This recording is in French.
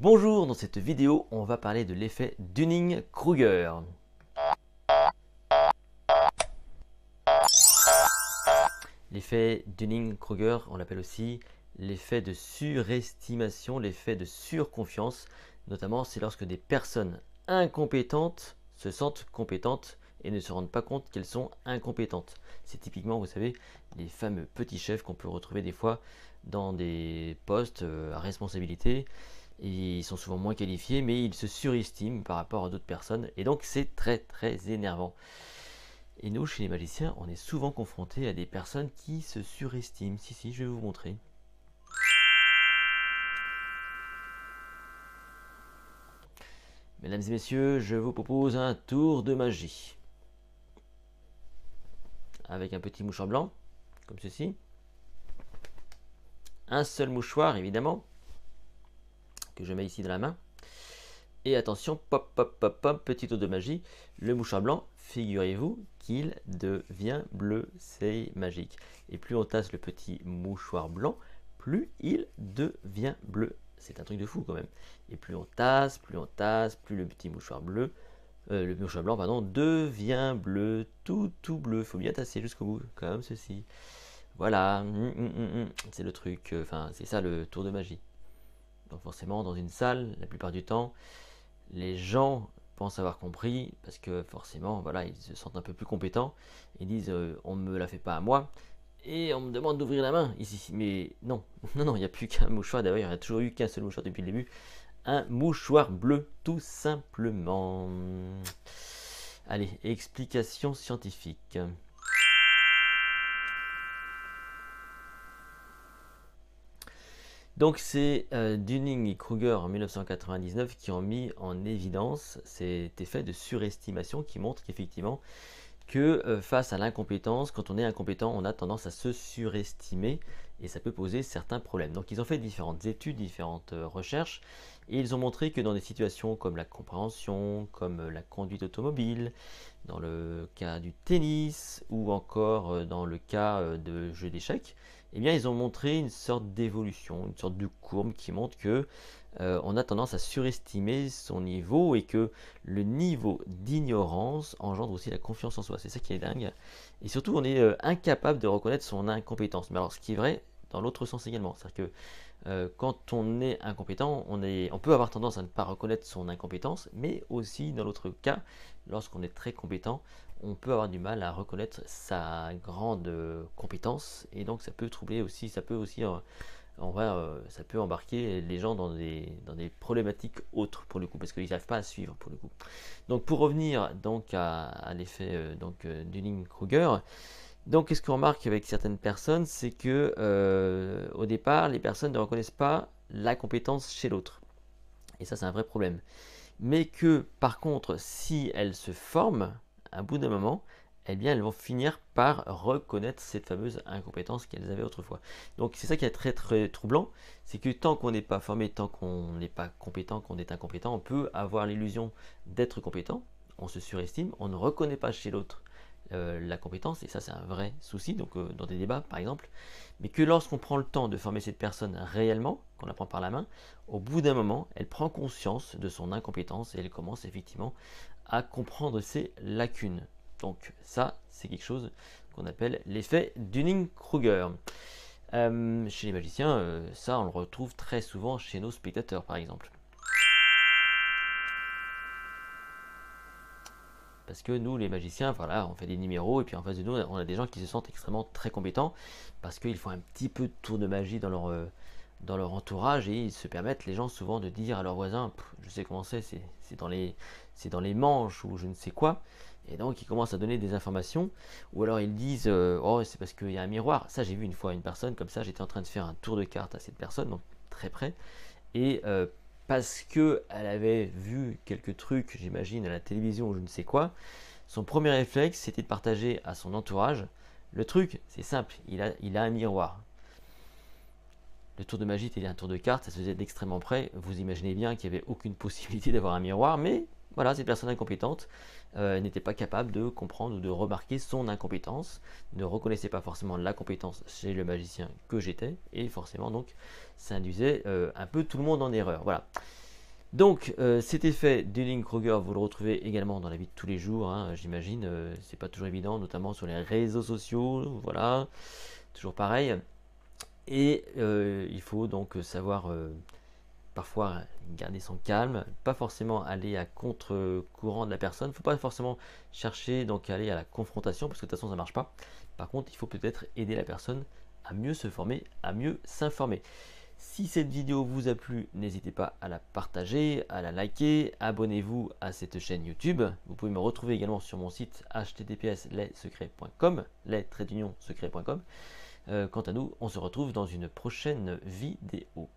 Bonjour, dans cette vidéo, on va parler de l'effet Dunning-Kruger. L'effet Dunning-Kruger, on l'appelle aussi l'effet de surestimation, l'effet de surconfiance. Notamment, c'est lorsque des personnes incompétentes se sentent compétentes et ne se rendent pas compte qu'elles sont incompétentes. C'est typiquement, vous savez, les fameux petits chefs qu'on peut retrouver des fois dans des postes à responsabilité. Et ils sont souvent moins qualifiés, mais ils se surestiment par rapport à d'autres personnes. Et donc, c'est très très énervant. Et nous, chez les magiciens, on est souvent confrontés à des personnes qui se surestiment. Si, je vais vous montrer. Mesdames et messieurs, je vous propose un tour de magie. Avec un petit mouchoir blanc, comme ceci. Un seul mouchoir, évidemment, que je mets ici dans la main. Et attention, pop, pop, pop, pop, petit tour de magie. Le mouchoir blanc, figurez-vous qu'il devient bleu. C'est magique. Et plus on tasse le petit mouchoir blanc, plus il devient bleu. C'est un truc de fou quand même. Et plus on tasse, plus le petit mouchoir bleu, le mouchoir blanc, pardon, devient bleu, tout bleu. Il faut bien tasser jusqu'au bout, comme ceci. Voilà, c'est le truc, enfin c'est ça le tour de magie. Donc forcément, dans une salle, la plupart du temps, les gens pensent avoir compris parce que forcément, voilà, ils se sentent un peu plus compétents. Ils disent on ne me la fait pas à moi et on me demande d'ouvrir la main ici. Mais non, non, il n'y a plus qu'un mouchoir. D'ailleurs, il n'y a toujours eu qu'un seul mouchoir depuis le début. Un mouchoir bleu, tout simplement. Allez, explication scientifique. Donc c'est Dunning et Kruger en 1999 qui ont mis en évidence cet effet de surestimation qui montre qu'effectivement que face à l'incompétence, quand on est incompétent, on a tendance à se surestimer et ça peut poser certains problèmes. Donc ils ont fait différentes études, différentes recherches et ils ont montré que dans des situations comme la compréhension, comme la conduite automobile, dans le cas du tennis ou encore dans le cas de jeux d'échecs, eh bien, ils ont montré une sorte d'évolution, une sorte de courbe qui montre que on a tendance à surestimer son niveau et que le niveau d'ignorance engendre aussi la confiance en soi. C'est ça qui est dingue. Et surtout, on est incapable de reconnaître son incompétence. Mais alors, ce qui est vrai dans l'autre sens également, c'est-à-dire que quand on est incompétent, on peut avoir tendance à ne pas reconnaître son incompétence, mais aussi dans l'autre cas, lorsqu'on est très compétent, on peut avoir du mal à reconnaître sa grande compétence, et donc ça peut troubler aussi, ça peut aussi, ça peut embarquer les gens dans des problématiques autres pour le coup, parce qu'ils n'arrivent pas à suivre pour le coup. Donc pour revenir donc à l'effet Dunning-Kruger. Donc, qu'est-ce qu'on remarque avec certaines personnes, c'est que au départ, les personnes ne reconnaissent pas la compétence chez l'autre. Et ça, c'est un vrai problème. Mais que, par contre, si elles se forment, à bout d'un moment, eh bien, elles vont finir par reconnaître cette fameuse incompétence qu'elles avaient autrefois. Donc, c'est ça qui est très, très troublant, c'est que tant qu'on n'est pas formé, tant qu'on n'est pas compétent, qu'on est incompétent, on peut avoir l'illusion d'être compétent, on se surestime, on ne reconnaît pas chez l'autre la compétence, et ça c'est un vrai souci, donc dans des débats par exemple, mais que lorsqu'on prend le temps de former cette personne réellement, qu'on la prend par la main, au bout d'un moment, elle prend conscience de son incompétence et elle commence effectivement à comprendre ses lacunes. Donc ça, c'est quelque chose qu'on appelle l'effet Dunning-Kruger. Chez les magiciens, ça on le retrouve très souvent chez nos spectateurs par exemple. Parce que nous, les magiciens, voilà, on fait des numéros et puis en face de nous, on a des gens qui se sentent extrêmement très compétents parce qu'ils font un petit peu de tour de magie dans leur entourage et ils se permettent, les gens, souvent de dire à leurs voisins, je sais comment c'est dans les manches ou je ne sais quoi. Et donc ils commencent à donner des informations ou alors ils disent oh c'est parce qu'il y a un miroir. Ça j'ai vu une fois une personne comme ça, j'étais en train de faire un tour de cartes à cette personne, donc très près. Et parce qu'elle avait vu quelques trucs, j'imagine, à la télévision ou je ne sais quoi, son premier réflexe, c'était de partager à son entourage. Le truc, c'est simple, il a un miroir. Le tour de magie était un tour de cartes, ça se faisait d'extrêmement près. Vous imaginez bien qu'il n'y avait aucune possibilité d'avoir un miroir, mais voilà, cette personne incompétente n'était pas capable de comprendre ou de remarquer son incompétence, ne reconnaissait pas forcément la compétence chez le magicien que j'étais, et forcément donc ça induisait un peu tout le monde en erreur. Voilà. Donc cet effet Dunning-Kruger, vous le retrouvez également dans la vie de tous les jours, hein, j'imagine, c'est pas toujours évident, notamment sur les réseaux sociaux, voilà, toujours pareil. Et il faut donc savoir parfois garder son calme, pas forcément aller à contre-courant de la personne, il ne faut pas forcément chercher donc aller à la confrontation parce que de toute façon ça ne marche pas. Par contre, il faut peut-être aider la personne à mieux se former, à mieux s'informer. Si cette vidéo vous a plu, n'hésitez pas à la partager, à la liker, abonnez-vous à cette chaîne YouTube. Vous pouvez me retrouver également sur mon site https://lessecrets.com, les-secrets.com. Quant à nous, on se retrouve dans une prochaine vidéo.